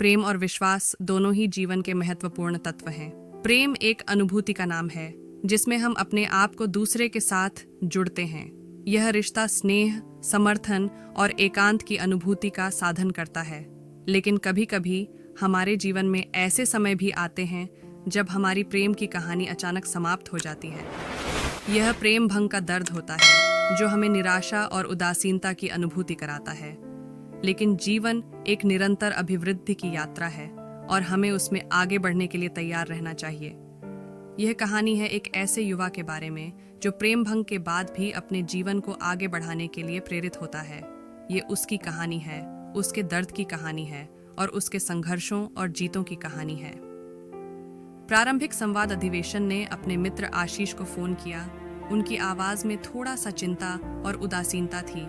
प्रेम और विश्वास दोनों ही जीवन के महत्वपूर्ण तत्व हैं। प्रेम एक अनुभूति का नाम है जिसमें हम अपने आप को दूसरे के साथ जुड़ते हैं। यह रिश्ता स्नेह, समर्थन और एकांत की अनुभूति का साधन करता है। लेकिन कभी कभी हमारे जीवन में ऐसे समय भी आते हैं जब हमारी प्रेम की कहानी अचानक समाप्त हो जाती है। यह प्रेम भंग का दर्द होता है जो हमें निराशा और उदासीनता की अनुभूति कराता है। लेकिन जीवन एक निरंतर अभिवृद्धि की यात्रा है और हमें उसमें आगे बढ़ने के लिए तैयार रहना चाहिए। यह कहानी है एक ऐसे युवा के बारे में जो प्रेम भंग के बाद भी अपने जीवन को आगे बढ़ाने के लिए प्रेरित होता है। ये उसकी कहानी है, उसके दर्द की कहानी है और उसके संघर्षों और जीतों की कहानी है। प्रारंभिक संवाद अधिवेशन ने अपने मित्र आशीष को फोन किया। उनकी आवाज में थोड़ा सा चिंता और उदासीनता थी।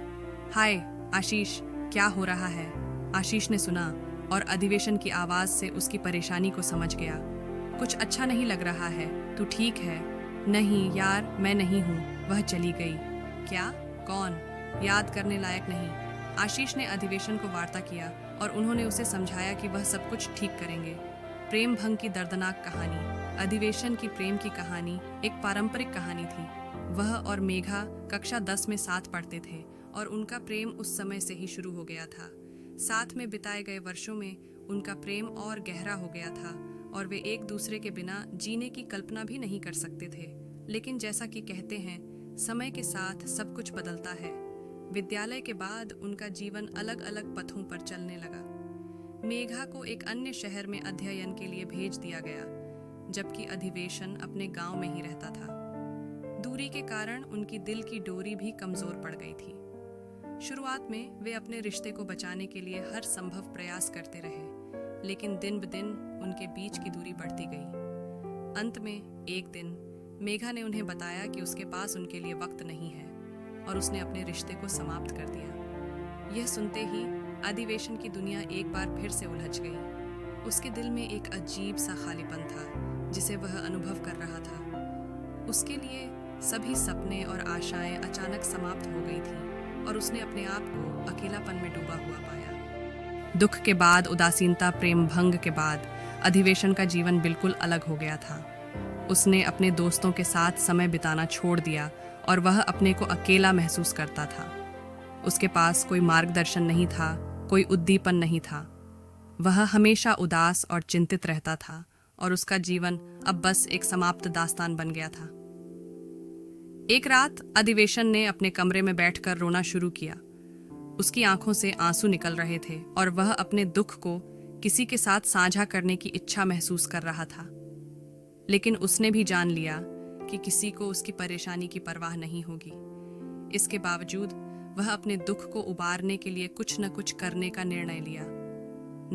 हाय आशीष, क्या हो रहा है? आशीष ने सुना और अधिवेशन की आवाज से उसकी परेशानी को समझ गया। कुछ अच्छा नहीं लग रहा है, तू ठीक है? नहीं यार, मैं नहीं हूँ, वह चली गई। क्या? कौन? याद करने लायक नहीं। आशीष ने अधिवेशन को वार्ता किया और उन्होंने उसे समझाया कि वह सब कुछ ठीक करेंगे। प्रेम भंग की दर्दनाक कहानी। अधिवेशन की प्रेम की कहानी एक पारंपरिक कहानी थी। वह और मेघा कक्षा 10 में साथ पढ़ते थे और उनका प्रेम उस समय से ही शुरू हो गया था। साथ में बिताए गए वर्षों में उनका प्रेम और गहरा हो गया था और वे एक दूसरे के बिना जीने की कल्पना भी नहीं कर सकते थे। लेकिन जैसा कि कहते हैं, समय के साथ सब कुछ बदलता है। विद्यालय के बाद उनका जीवन अलग अलग पथों पर चलने लगा। मेघा को एक अन्य शहर में अध्ययन के लिए भेज दिया गया, जबकि अधिवेशन अपने गांव में ही रहता था। दूरी के कारण उनकी दिल की डोरी भी कमजोर पड़ गई थी। शुरुआत में वे अपने रिश्ते को बचाने के लिए हर संभव प्रयास करते रहे, लेकिन दिन ब दिन उनके बीच की दूरी बढ़ती गई। अंत में एक दिन मेघा ने उन्हें बताया कि उसके पास उनके लिए वक्त नहीं है और उसने अपने रिश्ते को समाप्त कर दिया। यह सुनते ही अधिवेशन की दुनिया एक बार फिर से उलझ गई। उसके दिल में एक अजीब सा खालीपन था जिसे वह अनुभव कर रहा था। उसके लिए सभी सपने और आशाएं अचानक समाप्त हो गई थी और उसने अपने आप को अकेलापन में डूबा हुआ पाया। दुख के बाद उदासीनता, प्रेम भंग के बाद अधिवेशन का जीवन बिल्कुल अलग हो गया था। उसने अपने दोस्तों के साथ समय बिताना छोड़ दिया और वह अपने को अकेला महसूस करता था। उसके पास कोई मार्गदर्शन नहीं था, कोई उद्दीपन नहीं था। वह हमेशा उदास और चिंतित रहता था और उसका जीवन अब बस एक समाप्त दास्तान बन गया था। एक रात अधिवेशन ने अपने कमरे में बैठकर रोना शुरू किया। उसकी आंखों से आंसू निकल रहे थे और वह अपने दुख को किसी के साथ साझा करने की इच्छा महसूस कर रहा था। लेकिन उसने भी जान लिया कि किसी को उसकी परेशानी की परवाह नहीं होगी। इसके बावजूद वह अपने दुख को उबारने के लिए कुछ न कुछ करने का निर्णय लिया।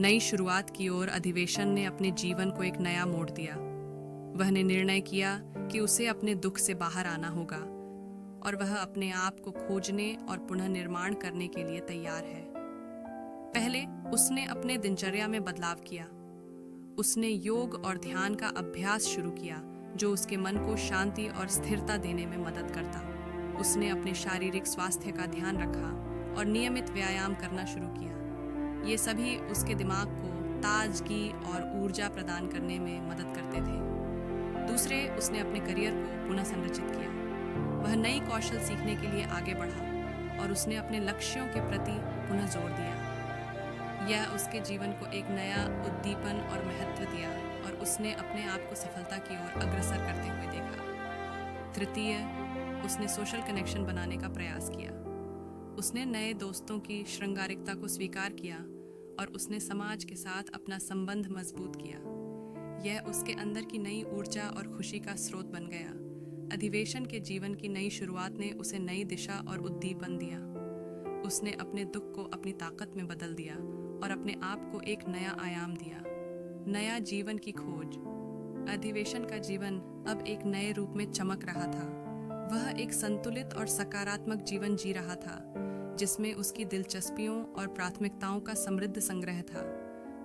नई शुरुआत की ओर अधिवेशन ने अपने जीवन को एक नया मोड़ दिया। वह ने निर्णय किया कि उसे अपने दुख से बाहर आना होगा और वह अपने आप को खोजने और पुनः निर्माण करने के लिए तैयार है। पहले उसने अपने दिनचर्या में बदलाव किया। उसने योग और ध्यान का अभ्यास शुरू किया जो उसके मन को शांति और स्थिरता देने में मदद करता। उसने अपने शारीरिक स्वास्थ्य का ध्यान रखा और नियमित व्यायाम करना शुरू किया। ये सभी उसके दिमाग को ताजगी और ऊर्जा प्रदान करने में मदद करते थे। दूसरे, उसने अपने करियर को पुनः संरचित किया। वह नई कौशल सीखने के लिए आगे बढ़ा और उसने अपने लक्ष्यों के प्रति पुनः जोर दिया। यह उसके जीवन को एक नया उद्दीपन और महत्व दिया और उसने अपने आप को सफलता की ओर अग्रसर करते हुए देखा। तृतीय, उसने सोशल कनेक्शन बनाने का प्रयास किया। उसने नए दोस्तों की श्रृंगारिकता को स्वीकार किया और उसने समाज के साथ अपना संबंध मजबूत किया। यह उसके अंदर की नई ऊर्जा और खुशी का स्रोत बन गया। अधिवेशन के जीवन की नई शुरुआत ने उसे नई दिशा और उद्दीपन दिया। उसने अपने दुख को अपनी ताकत में बदल दिया और अपने आप को एक नया आयाम दिया। नया जीवन की खोज। अधिवेशन का जीवन अब एक नए रूप में चमक रहा था। वह एक संतुलित और सकारात्मक जीवन जी रहा था जिसमें उसकी दिलचस्पियों और प्राथमिकताओं का समृद्ध संग्रह था।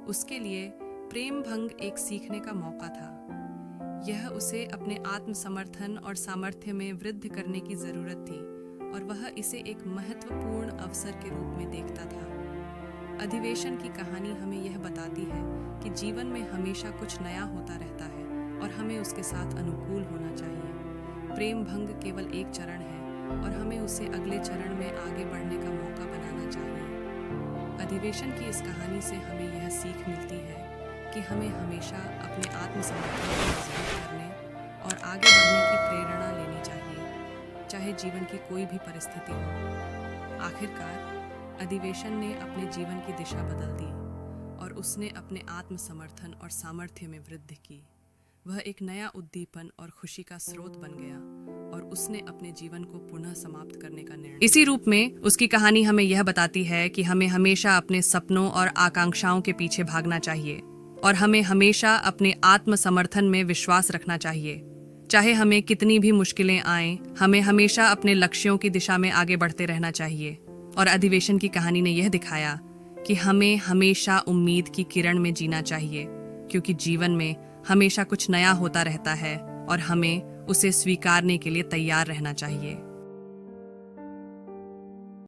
उसके लिए प्रेम भंग एक सीखने का मौका था। यह उसे अपने आत्मसमर्थन और सामर्थ्य में वृद्धि करने की जरूरत थी और वह इसे एक महत्वपूर्ण अवसर के रूप में देखता था। अधिवेशन की कहानी हमें यह बताती है कि जीवन में हमेशा कुछ नया होता रहता है और हमें उसके साथ अनुकूल होना चाहिए। प्रेम भंग केवल एक चरण है और हमें उसे अगले चरण में आगे बढ़ने का मौका बनाना चाहिए। अधिवेशन की इस कहानी से हमें यह सीख मिलती है कि हमें हमेशा अपने आत्मसमर्थन को मजबूत करने और आगे बढ़ने की प्रेरणा लेनी चाहिए, चाहे जीवन की कोई भी परिस्थिति हो। आखिरकार अधिवेशन ने अपने जीवन की दिशा बदल दी और उसने अपने आत्मसमर्थन और सामर्थ्य में वृद्धि की। वह एक नया उद्दीपन और खुशी का स्रोत बन गया और उसने अपने जीवन को पुनः समाप्त करने का निर्णय। इसी रूप में उसकी कहानी हमें यह बताती है कि हमें हमेशा अपने सपनों और आकांक्षाओं के पीछे भागना चाहिए और हमें हमेशा अपने आत्मसमर्थन में विश्वास रखना चाहिए। चाहे हमें कितनी भी मुश्किलें आएं, हमें हमेशा अपने लक्ष्यों की दिशा में आगे बढ़ते रहना चाहिए। और अधिवेशन की कहानी ने यह दिखाया कि हमें हमेशा उम्मीद की किरण में जीना चाहिए, क्योंकि जीवन में हमेशा कुछ नया होता रहता है और हमें उसे स्वीकारने के लिए तैयार रहना चाहिए।